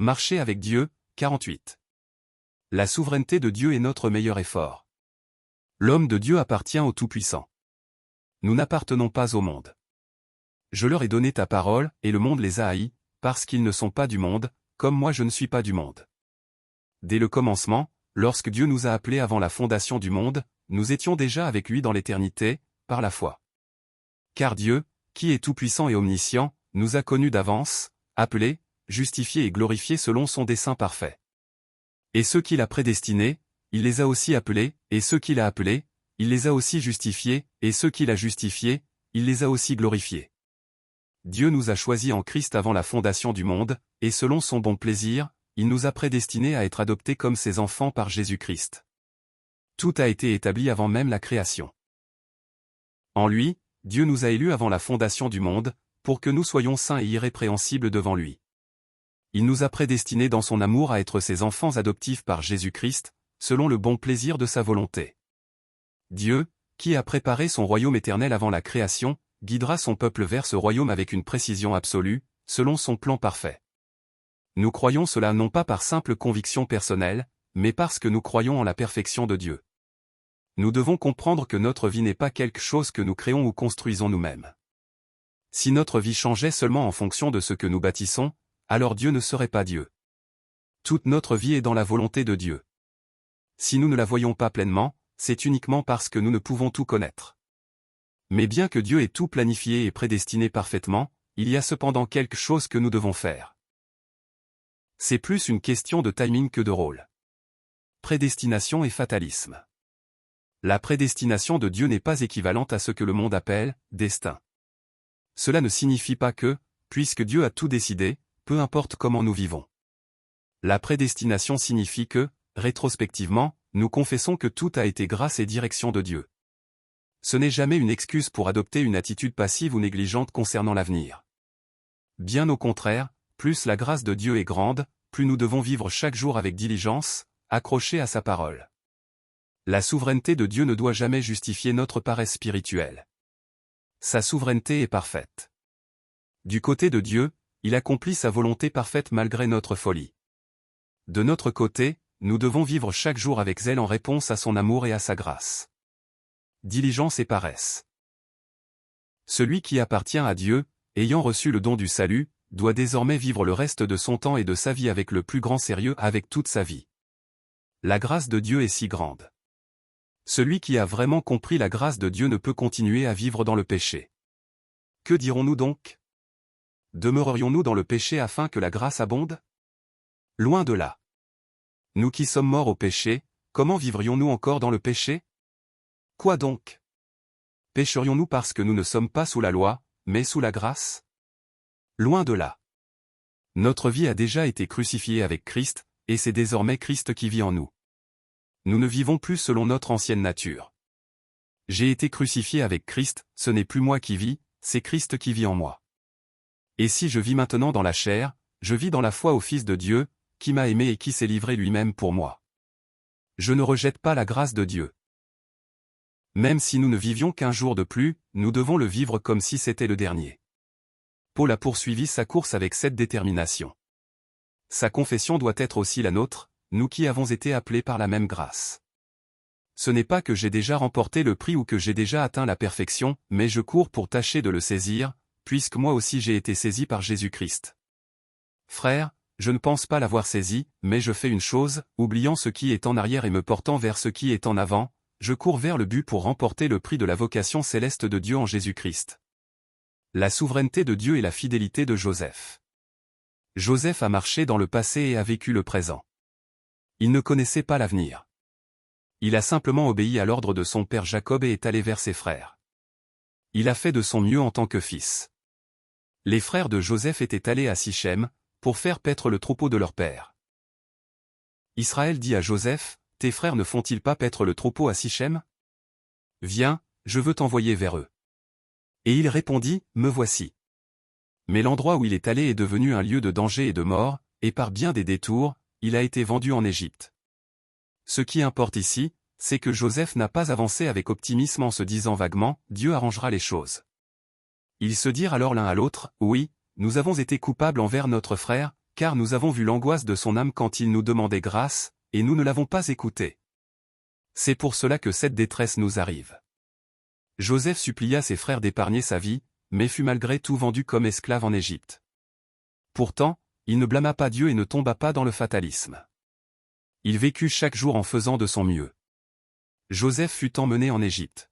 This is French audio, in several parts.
Marcher avec Dieu, 48. La souveraineté de Dieu est notre meilleur effort. L'homme de Dieu appartient au Tout-Puissant. Nous n'appartenons pas au monde. Je leur ai donné ta parole, et le monde les a haïs, parce qu'ils ne sont pas du monde, comme moi je ne suis pas du monde. Dès le commencement, lorsque Dieu nous a appelés avant la fondation du monde, nous étions déjà avec lui dans l'éternité, par la foi. Car Dieu, qui est tout-puissant et omniscient, nous a connus d'avance, appelés, justifiés et glorifiés selon son dessein parfait. Et ceux qu'il a prédestinés, il les a aussi appelés, et ceux qu'il a appelés, il les a aussi justifiés, et ceux qu'il a justifiés, il les a aussi glorifiés. Dieu nous a choisis en Christ avant la fondation du monde, et selon son bon plaisir, il nous a prédestinés à être adoptés comme ses enfants par Jésus-Christ. Tout a été établi avant même la création. En lui, Dieu nous a élus avant la fondation du monde, pour que nous soyons saints et irrépréhensibles devant lui. Il nous a prédestinés dans son amour à être ses enfants adoptifs par Jésus-Christ, selon le bon plaisir de sa volonté. Dieu, qui a préparé son royaume éternel avant la création, guidera son peuple vers ce royaume avec une précision absolue, selon son plan parfait. Nous croyons cela non pas par simple conviction personnelle, mais parce que nous croyons en la perfection de Dieu. Nous devons comprendre que notre vie n'est pas quelque chose que nous créons ou construisons nous-mêmes. Si notre vie changeait seulement en fonction de ce que nous bâtissons, alors Dieu ne serait pas Dieu. Toute notre vie est dans la volonté de Dieu. Si nous ne la voyons pas pleinement, c'est uniquement parce que nous ne pouvons tout connaître. Mais bien que Dieu ait tout planifié et prédestiné parfaitement, il y a cependant quelque chose que nous devons faire. C'est plus une question de timing que de rôle. Prédestination et fatalisme. La prédestination de Dieu n'est pas équivalente à ce que le monde appelle « destin ». Cela ne signifie pas que, puisque Dieu a tout décidé, peu importe comment nous vivons. La prédestination signifie que, rétrospectivement, nous confessons que tout a été grâce et direction de Dieu. Ce n'est jamais une excuse pour adopter une attitude passive ou négligente concernant l'avenir. Bien au contraire, plus la grâce de Dieu est grande, plus nous devons vivre chaque jour avec diligence, accrochés à sa parole. La souveraineté de Dieu ne doit jamais justifier notre paresse spirituelle. Sa souveraineté est parfaite. Du côté de Dieu, il accomplit sa volonté parfaite malgré notre folie. De notre côté, nous devons vivre chaque jour avec zèle en réponse à son amour et à sa grâce. Diligence et paresse. Celui qui appartient à Dieu, ayant reçu le don du salut, doit désormais vivre le reste de son temps et de sa vie avec le plus grand sérieux avec toute sa vie. La grâce de Dieu est si grande. Celui qui a vraiment compris la grâce de Dieu ne peut continuer à vivre dans le péché. Que dirons-nous donc? Demeurerions-nous dans le péché afin que la grâce abonde? Loin de là. Nous qui sommes morts au péché, comment vivrions-nous encore dans le péché? Quoi donc? Pécherions-nous parce que nous ne sommes pas sous la loi, mais sous la grâce? Loin de là. Notre vie a déjà été crucifiée avec Christ, et c'est désormais Christ qui vit en nous. Nous ne vivons plus selon notre ancienne nature. J'ai été crucifié avec Christ, ce n'est plus moi qui vis, c'est Christ qui vit en moi. Et si je vis maintenant dans la chair, je vis dans la foi au Fils de Dieu, qui m'a aimé et qui s'est livré lui-même pour moi. Je ne rejette pas la grâce de Dieu. Même si nous ne vivions qu'un jour de plus, nous devons le vivre comme si c'était le dernier. Paul a poursuivi sa course avec cette détermination. Sa confession doit être aussi la nôtre, nous qui avons été appelés par la même grâce. Ce n'est pas que j'ai déjà remporté le prix ou que j'ai déjà atteint la perfection, mais je cours pour tâcher de le saisir, puisque moi aussi j'ai été saisi par Jésus-Christ. Frère, je ne pense pas l'avoir saisi, mais je fais une chose, oubliant ce qui est en arrière et me portant vers ce qui est en avant, je cours vers le but pour remporter le prix de la vocation céleste de Dieu en Jésus-Christ. La souveraineté de Dieu et la fidélité de Joseph. Joseph a marché dans le passé et a vécu le présent. Il ne connaissait pas l'avenir. Il a simplement obéi à l'ordre de son père Jacob et est allé vers ses frères. Il a fait de son mieux en tant que fils. Les frères de Joseph étaient allés à Sichem, pour faire paître le troupeau de leur père. Israël dit à Joseph, « Tes frères ne font-ils pas paître le troupeau à Sichem? Viens, je veux t'envoyer vers eux. » Et il répondit, « Me voici. » Mais l'endroit où il est allé est devenu un lieu de danger et de mort, et par bien des détours, il a été vendu en Égypte. Ce qui importe ici, c'est que Joseph n'a pas avancé avec optimisme en se disant vaguement, « Dieu arrangera les choses. » Ils se dirent alors l'un à l'autre, « Oui, nous avons été coupables envers notre frère, car nous avons vu l'angoisse de son âme quand il nous demandait grâce, et nous ne l'avons pas écouté. C'est pour cela que cette détresse nous arrive. Joseph supplia ses frères d'épargner sa vie, mais fut malgré tout vendu comme esclave en Égypte. Pourtant, il ne blâma pas Dieu et ne tomba pas dans le fatalisme. Il vécut chaque jour en faisant de son mieux. Joseph fut emmené en Égypte.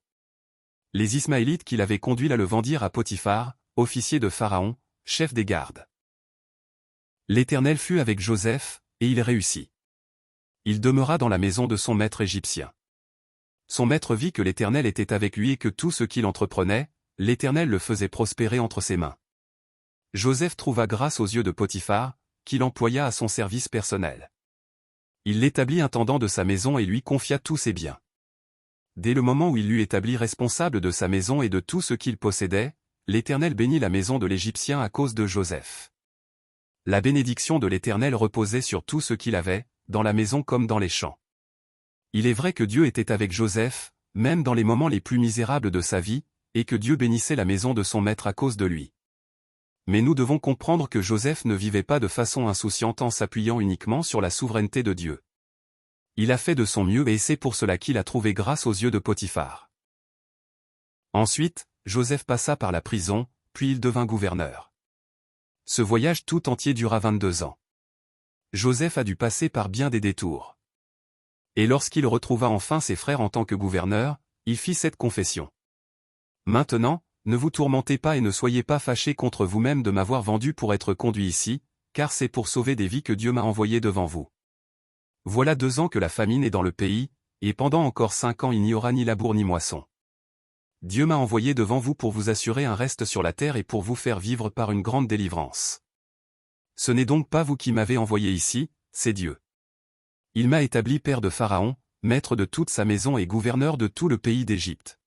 Les Ismaélites qui l'avaient conduit là le vendirent à Potiphar, officier de Pharaon, chef des gardes. L'Éternel fut avec Joseph, et il réussit. Il demeura dans la maison de son maître égyptien. Son maître vit que l'Éternel était avec lui et que tout ce qu'il entreprenait, l'Éternel le faisait prospérer entre ses mains. Joseph trouva grâce aux yeux de Potiphar, qui l'employa à son service personnel. Il l'établit intendant de sa maison et lui confia tous ses biens. Dès le moment où il l'eut établi responsable de sa maison et de tout ce qu'il possédait, l'Éternel bénit la maison de l'Égyptien à cause de Joseph. La bénédiction de l'Éternel reposait sur tout ce qu'il avait, dans la maison comme dans les champs. Il est vrai que Dieu était avec Joseph, même dans les moments les plus misérables de sa vie, et que Dieu bénissait la maison de son maître à cause de lui. Mais nous devons comprendre que Joseph ne vivait pas de façon insouciante en s'appuyant uniquement sur la souveraineté de Dieu. Il a fait de son mieux et c'est pour cela qu'il a trouvé grâce aux yeux de Potiphar. Ensuite, Joseph passa par la prison, puis il devint gouverneur. Ce voyage tout entier dura 22 ans. Joseph a dû passer par bien des détours. Et lorsqu'il retrouva enfin ses frères en tant que gouverneur, il fit cette confession. Maintenant, ne vous tourmentez pas et ne soyez pas fâchés contre vous-même de m'avoir vendu pour être conduit ici, car c'est pour sauver des vies que Dieu m'a envoyé devant vous. Voilà 2 ans que la famine est dans le pays, et pendant encore 5 ans il n'y aura ni labour ni moisson. Dieu m'a envoyé devant vous pour vous assurer un reste sur la terre et pour vous faire vivre par une grande délivrance. Ce n'est donc pas vous qui m'avez envoyé ici, c'est Dieu. Il m'a établi père de Pharaon, maître de toute sa maison et gouverneur de tout le pays d'Égypte.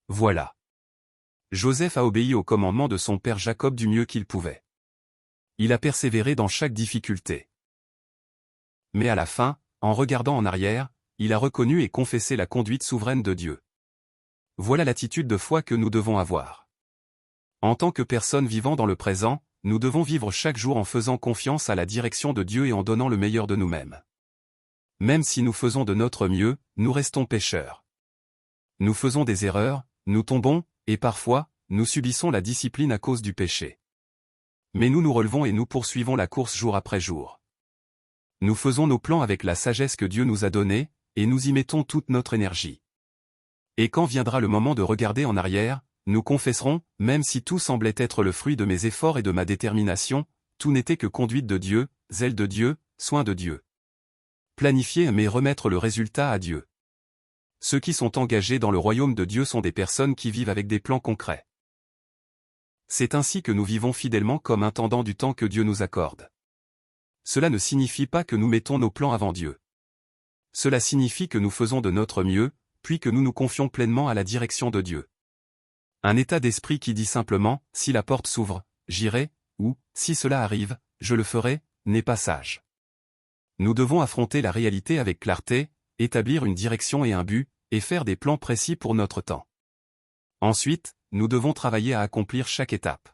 Voilà. Joseph a obéi au commandement de son père Jacob du mieux qu'il pouvait. Il a persévéré dans chaque difficulté. Mais à la fin, en regardant en arrière, il a reconnu et confessé la conduite souveraine de Dieu. Voilà l'attitude de foi que nous devons avoir. En tant que personnes vivant dans le présent, nous devons vivre chaque jour en faisant confiance à la direction de Dieu et en donnant le meilleur de nous-mêmes. Même si nous faisons de notre mieux, nous restons pécheurs. Nous faisons des erreurs, nous tombons, et parfois, nous subissons la discipline à cause du péché. Mais nous nous relevons et nous poursuivons la course jour après jour. Nous faisons nos plans avec la sagesse que Dieu nous a donnée, et nous y mettons toute notre énergie. Et quand viendra le moment de regarder en arrière, nous confesserons, même si tout semblait être le fruit de mes efforts et de ma détermination, tout n'était que conduite de Dieu, zèle de Dieu, soin de Dieu. Planifier mais remettre le résultat à Dieu. Ceux qui sont engagés dans le royaume de Dieu sont des personnes qui vivent avec des plans concrets. C'est ainsi que nous vivons fidèlement comme intendant du temps que Dieu nous accorde. Cela ne signifie pas que nous mettons nos plans avant Dieu. Cela signifie que nous faisons de notre mieux, puis que nous nous confions pleinement à la direction de Dieu. Un état d'esprit qui dit simplement, si la porte s'ouvre, j'irai, ou, si cela arrive, je le ferai, n'est pas sage. Nous devons affronter la réalité avec clarté, établir une direction et un but, et faire des plans précis pour notre temps. Ensuite, nous devons travailler à accomplir chaque étape.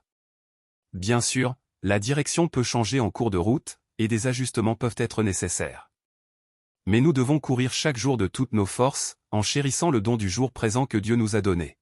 Bien sûr, la direction peut changer en cours de route, et des ajustements peuvent être nécessaires. Mais nous devons courir chaque jour de toutes nos forces, en chérissant le don du jour présent que Dieu nous a donné.